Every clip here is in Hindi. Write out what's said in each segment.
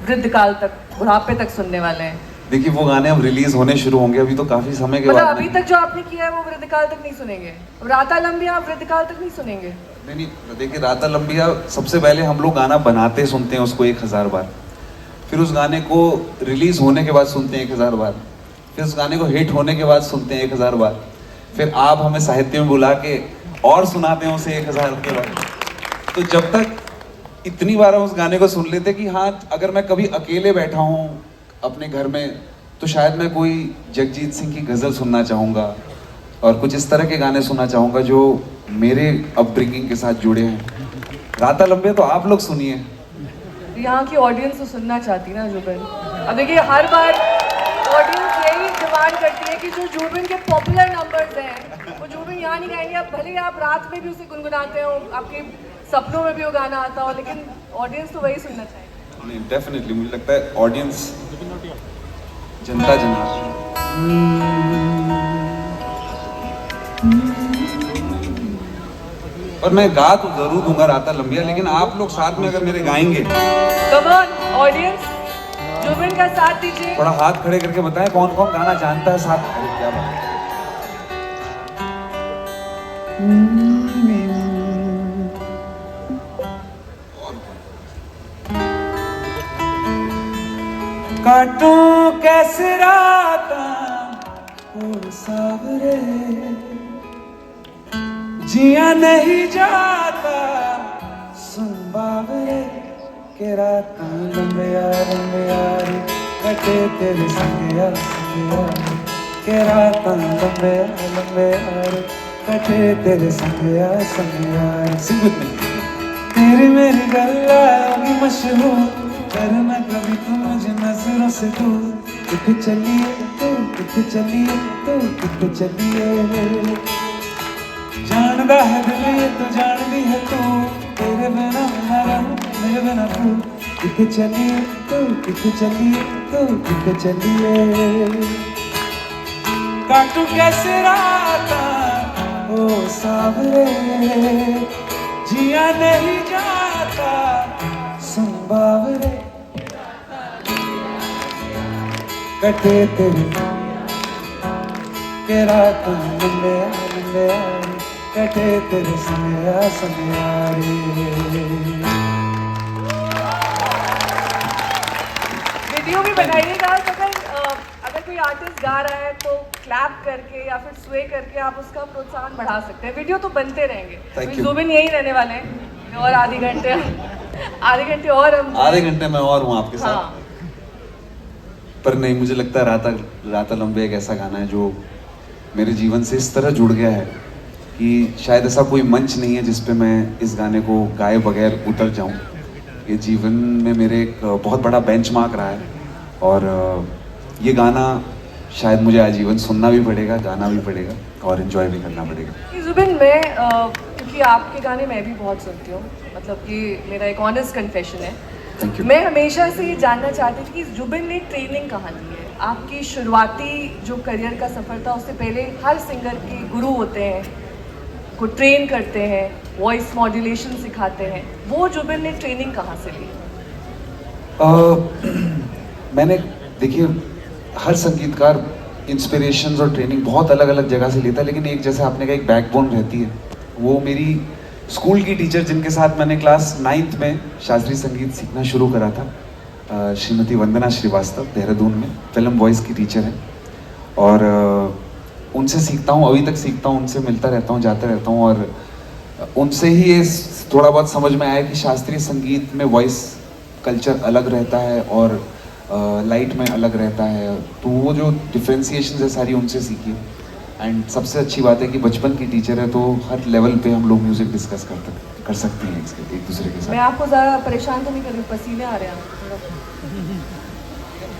वृद्ध काल तक, बुढ़ापे तक सुनने वाले हैं? देखिए वो गाने अब रिलीज होने शुरू होंगे, अभी तो काफी समय के मतलब बाद अभी तक जो आपने किया है वो वृद्ध काल तक नहीं सुनेंगे? राता लंबिया आप वृद्ध काल तक नहीं सुनेंगे? नहीं, देखिए राता लंबिया सबसे पहले हम लोग गाना बनाते सुनते हैं उसको 1000 बार, फिर उस गाने को रिलीज होने के बाद सुनते हैं 1000 बार, फिर उस गाने को हिट होने के बाद सुनते हैं 1000 बार, फिर आप हमें साहित्य में बुला के और सुनाते हैं उसे 1000 के बाद। तो जब तक इतनी बार हम उस गाने को सुन लेते कि हाँ, अगर मैं कभी अकेले बैठा हूँ अपने घर में तो शायद मैं कोई जगजीत सिंह की गज़ल सुनना चाहूँगा और कुछ इस तरह के गाने सुनना चाहूँगा जो मेरे अपब्रिंगिंग के साथ जुड़े हैं। राता लंबे तो आप लोग सुनिए। यहाँ की ऑडियंस तो सुनना चाहती ना जुबिन। अब देखिए हर बार ऑडियंस यही डिमांड करती है कि जो जुबिन के पॉपुलर नंबर्स हैं वो जुबिन यहाँ नहीं गाएंगे। अब भले ही आप रात में भी उसे गुनगुनाते हो, आपके सपनों में भी वो गाना आता हो, लेकिन ऑडियंस तो वही सुनना चाहेगी। नहीं, डेफिनेटली मुझे लगता है ऑडियंस, जनता जनार्दन। और मैं गा तो जरूर दूंगा राता लंबिया, लेकिन आप लोग साथ में अगर मेरे गाएंगे। कम ऑन ऑडियंस, जुबिन का साथ दीजिए। थोड़ा हाथ खड़े करके बताएं कौन कौन गाना जानता है साथ। अरे क्या बात है। काटूं कैसे राता और सावरे, जिया नहीं जाता सुन बावरे, के रात लंबे यार कटे तेरे संग यार, के रात लंबे यार कटे तेरे संग यार। Sing with me. तेरी मेरी गल्ला होगी मशहूर, करना कभी तुम मुझे नजरों से दूर। किथे चलिए तो किथे चलिए तो किथे चलिए, जानदा है दिल ये तो जानदी है तू, तेरे बिना मैं रहूं मेरे बिना तू। किथे चलिए तो किथे चलिए तो किथे चलिए, काटू कैसे राता ओ सावरे, जिया नहीं जाता सुन बावरे, कटे तेरे के रात लंबे कटे तेरे सनयारे। वीडियो भी बनाइएगा तो अगर कोई आर्टिस्ट गा रहा है तो क्लैप करके या फिर स्वे करके आप उसका प्रोत्साहन बढ़ा सकते हैं। वीडियो तो बनते रहेंगे, जुबिन यही रहने वाले हैं और आधे घंटे और हम आधे घंटे में और हूँ आपके साथ। हाँ। पर नहीं, मुझे लगता है राता लंबे एक ऐसा गाना है जो मेरे जीवन से इस तरह जुड़ गया है कि शायद ऐसा कोई मंच नहीं है जिस पे मैं इस गाने को गाए बगैर उतर जाऊं। ये जीवन में मेरे एक बहुत बड़ा बेंचमार्क रहा है और ये गाना शायद मुझे आजीवन सुनना भी पड़ेगा, गाना भी पड़ेगा और एंजॉय भी करना पड़ेगा। जुबिन, मैं क्योंकि आपके गाने मैं भी बहुत सुनती हूँ, मतलब कि मेरा एक ऑनेस्ट कन्फेशन है। मैं हमेशा से ये जानना चाहती थी कि जुबिन ने ट्रेनिंग कहाँ ली है? आपकी शुरुआती जो करियर का सफ़र था उससे पहले हर सिंगर के गुरु होते हैं, को ट्रेन करते हैं, वॉइस मॉड्यूलेशन सिखाते हैं, वो जुबिन ने ट्रेनिंग कहाँ से ली? मैंने देखिए हर संगीतकार इंस्पिरेशंस और ट्रेनिंग बहुत अलग अलग जगह से लेता है, लेकिन एक जैसे आपने कहा एक बैकबोन रहती है। वो मेरी स्कूल की टीचर जिनके साथ मैंने क्लास 9th में शास्त्रीय संगीत सीखना शुरू करा था, श्रीमती वंदना श्रीवास्तव, देहरादून में फिल्म वॉइस की टीचर हैं और उनसे सीखता हूँ, अभी तक सीखता हूँ, उनसे मिलता रहता हूँ, जाता रहता हूँ और उनसे ही ये थोड़ा बहुत समझ में आया कि शास्त्रीय संगीत में वॉइस कल्चर अलग रहता है और लाइट में अलग रहता है। तो वो जो डिफ्रेंसिएशन है सारी उनसे सीखी। एंड सबसे अच्छी बात है कि बचपन की टीचर है तो हर लेवल पे हम लोग म्यूजिक डिस्कस कर सकते हैं एक दूसरे के साथ। मैं आपको ज़्यादा परेशान तो नहीं कर रही, पसीने आ रहे हैं?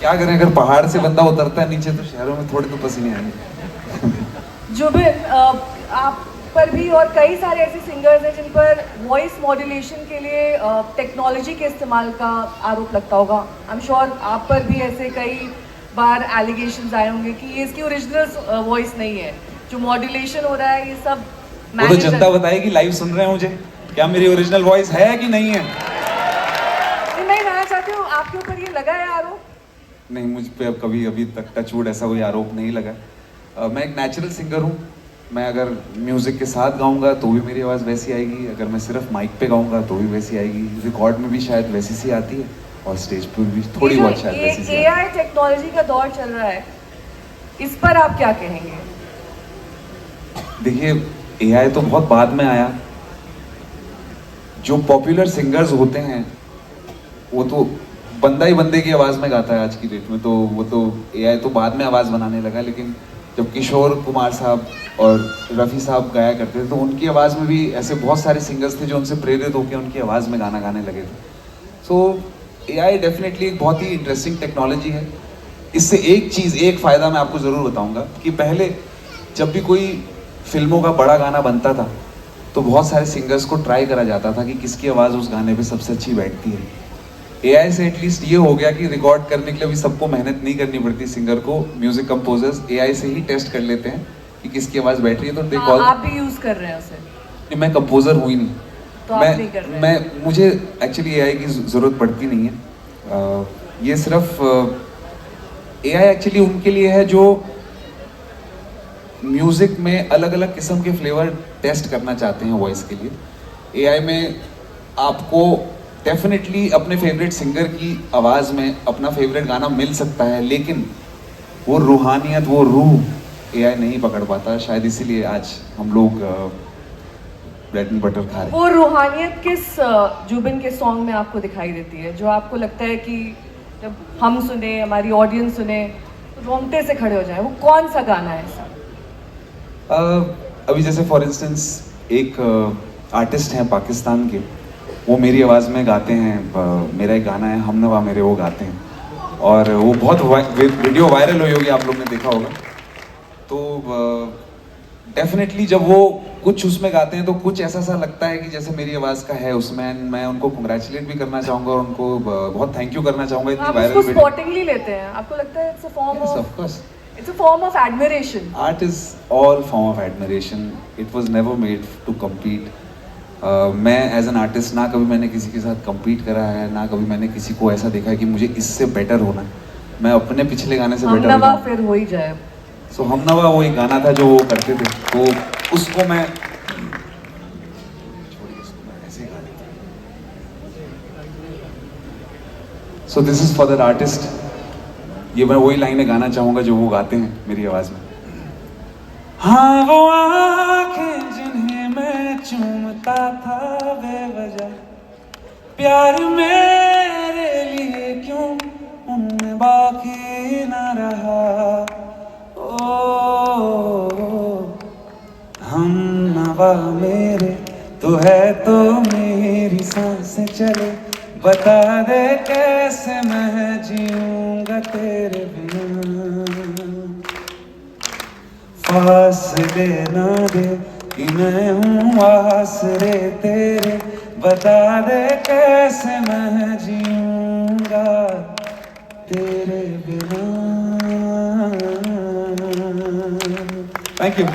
क्या करें, अगर पहाड़ से बंदा उतरता है नीचे तो शहरों में थोड़े तो पसीने आएंगे। जुबिन, आप पर भी और कई सारे ऐसे सिंगर्स हैं जिन पर वॉइस मॉड्यूलेशन के लिए टेक्नोलॉजी के इस्तेमाल का आरोप लगता होगा। आई एम श्योर आप पर भी ऐसे कई बार एलिगेशंस आए होंगे कि ये इसकी ओरिजिनल वॉइस नहीं है, जो मॉड्यूलेशन हो रहा है ये सब वो तो जनता बताएगी, लाइव सुन रहे हैं मुझे, क्या मेरी ओरिजिनल वॉइस है कि नहीं है। मैं जानना चाहती हूँ आपके ऊपर ये लगा है आरोप? नहीं, मुझ पे अब कभी अभी तक टचवुड ऐसा कोई आरोप नहीं लगा। मैं एक नेचुरल सिंगर हूँ। मैं अगर म्यूज़िक के साथ गाऊंगा तो भी मेरी आवाज़ वैसी आएगी, अगर मैं सिर्फ माइक पे गाऊंगा तो भी वैसी आएगी, रिकॉर्ड में भी शायद वैसी सी आती है और स्टेज पे भी थोड़ी बहुत शायद वैसी सी आती है। AI टेक्नोलॉजी का दौर चल रहा है, इस पर आप क्या कहेंगे? देखिए, AI तो बहुत बाद में आया। जो पॉपुलर सिंगर्स होते हैं वो तो बंदा ही बंदे की आवाज़ में गाता है आज की डेट में, तो वो तो AI तो बाद में आवाज़ बनाने लगा। लेकिन जब किशोर कुमार साहब और रफ़ी साहब गाया करते थे तो उनकी आवाज़ में भी ऐसे बहुत सारे सिंगर्स थे जो उनसे प्रेरित होकर उनकी आवाज़ में गाना गाने लगे थे। सो AI डेफिनेटली एक बहुत ही इंटरेस्टिंग टेक्नोलॉजी है। इससे एक फ़ायदा मैं आपको ज़रूर बताऊंगा कि पहले जब भी कोई फिल्मों का बड़ा गाना बनता था तो बहुत सारे सिंगर्स को ट्राई करा जाता था कि किसकी आवाज़ उस गाने पे सबसे अच्छी बैठती है। AI से एटलीस्ट ये हो गया कि रिकॉर्ड करने के लिए भी सबको मेहनत नहीं करनी पड़ती। सिंगर को म्यूजिक कंपोजर्स AI से ही टेस्ट कर लेते हैं कि किसकी आवाज़ बैठ रही है, तो दे कॉल। आप भी यूज कर रहे हैं उसे? नहीं, मैं कंपोजर हूँ ही नहीं। तो आप नहीं कर रहे हैं? मैं मुझे एक्चुअली AI की ज़रूरत पड़ती नहीं है। ये सिर्फ AI एक्चुअली उनके लिए है जो म्यूज़िक में अलग अलग किस्म के फ्लेवर टेस्ट करना चाहते हैं वॉइस के लिए। AI में आपको डेफिनेटली अपने फेवरेट सिंगर की आवाज़ में अपना फेवरेट गाना मिल सकता है, लेकिन वो रूहानियत, वो रूह AI नहीं पकड़ पाता। शायद इसीलिए आज हम लोग ब्रेड एंड बटर खा रहे हैं। वो रूहानियत किस जुबिन के सॉन्ग में आपको दिखाई देती है, जो आपको लगता है कि जब हम सुने, हमारी ऑडियंस सुने, तो रोंगटे से खड़े हो जाए? वो कौन सा गाना है ऐसा? अभी जैसे फॉर इंस्टेंस एक आर्टिस्ट हैं पाकिस्तान के, वो मेरी आवाज़ में गाते हैं। मेरा एक गाना है हमनवा मेरे, वो गाते हैं और वो बहुत वीडियो वायरल हुई होगी, आप लोग ने देखा होगा। तो डेफिनेटली जब वो कुछ उसमें गाते हैं तो कुछ ऐसा सा लगता है कि जैसे मेरी आवाज़ का है उसमें। मैं उनको कंग्रेचुलेट भी करना चाहूँगा और उनको बहुत थैंक यू करना चाहूँगा इतनी आप वायरल उसको स्पॉटिंगली लेते हैं? आपको लगता है it's a form of admiration? Art is all form of admiration. It was never made to compete. मैं एज एन आर्टिस्ट ना कभी मैंने किसी के साथ compete करा है, ना कभी मैंने किसी को ऐसा देखा है कि मुझे इससे बेटर होना है। मैं अपने पिछले गाने से बेटर हमनवा फिर हो ही जाए। सो हमनवा वो एक गाना था जो वो करते थे, तो उसको मैं ऐसे गा देता। So this is for that artist. ये मैं वही लाइनें गाना चाहूँगा जो वो गाते हैं मेरी आवाज़ में। हाँ, वो आँखें जिन्हें मैं चूमता था बेवजह, प्यार मेरे लिए क्यों उनमें बाकी न रहा। ओ हमनवा मेरे, तू है तो मेरी सांसें चले, बता दे कैसे मैं जीऊंगा तेरे बिना। फासले ना दे कि मैं हूँ आसरे तेरे, बता दे कैसे मैं जीऊंगा तेरे बिना। Thank you.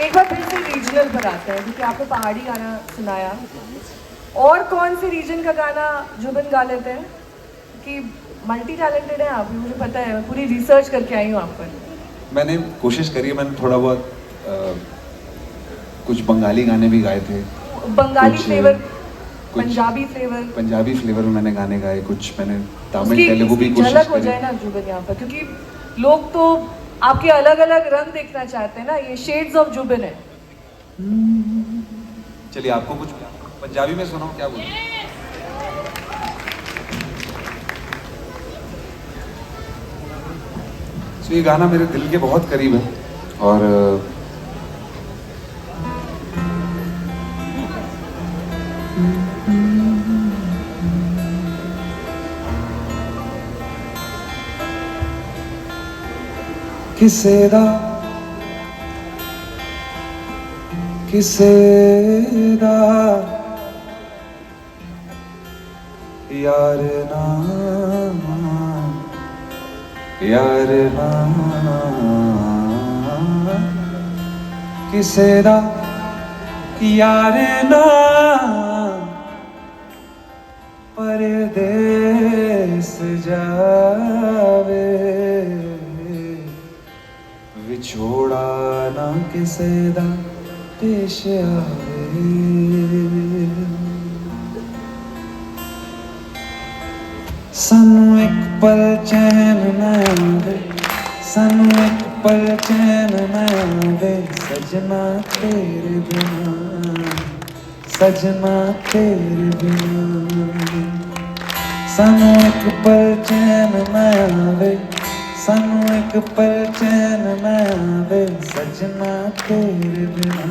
एक बार फिर से रीजनल पर आते हैं, क्योंकि आपने पहाड़ी गाना सुनाया, और कौन से रीजन का गाना जुबिन गा लेते हैं? कि मल्टी टैलेंटेड है आप, मुझे पता है, मैं पूरी रिसर्च करके आई हूँ आप पर। मैंने कोशिश करी है, मैंने थोड़ा बहुत कुछ बंगाली गाने भी गाए थे, Bengali flavour, Punjabi flavour, Punjabi flavour में मैंने गाने गाए, कुछ मैंने तमिल तेलुगु भी कोशिश झलक हो करी। जाए ना जुबिन यहाँ पर, क्योंकि लोग तो आपके अलग अलग रंग देखना चाहते हैं ना, ये शेड्स ऑफ जुबिन है। चलिए आपको कुछ पंजाबी में सुनाऊं, क्या बोलूं? तो ये गाना मेरे दिल के बहुत करीब है और ਕਿਸੇ ਦਾ यार ना ਕਿਸੇ ਦਾ यार ना परदेस जावे विछोड़ा ना किसे दा पेश आवे सानू एक पल चैन ना आवे सानू एक पल चैन ना आवे सजना तेरे बिना सजना तेरे बिना सानू एक पल चैन ना आवे सानू एक पल चैन ना आवे सजना तेरे बिना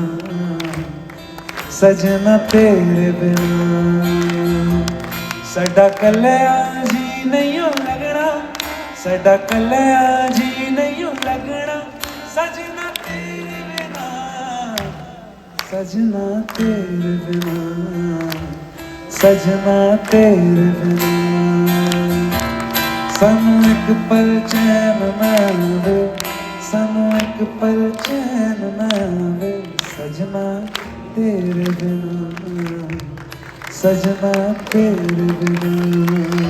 सजना तेरे बिना साडा कल्लिया जी नहीं लगना साडा कल्लिया जी नहीं लगना सजना तेरे बिना सजना तेरे बिना सजना तेरे बिना सानू एक पल चैन ना आवे सानू एक पल चैन ना आवे सजना तेरे बिना सजना तेरे बिना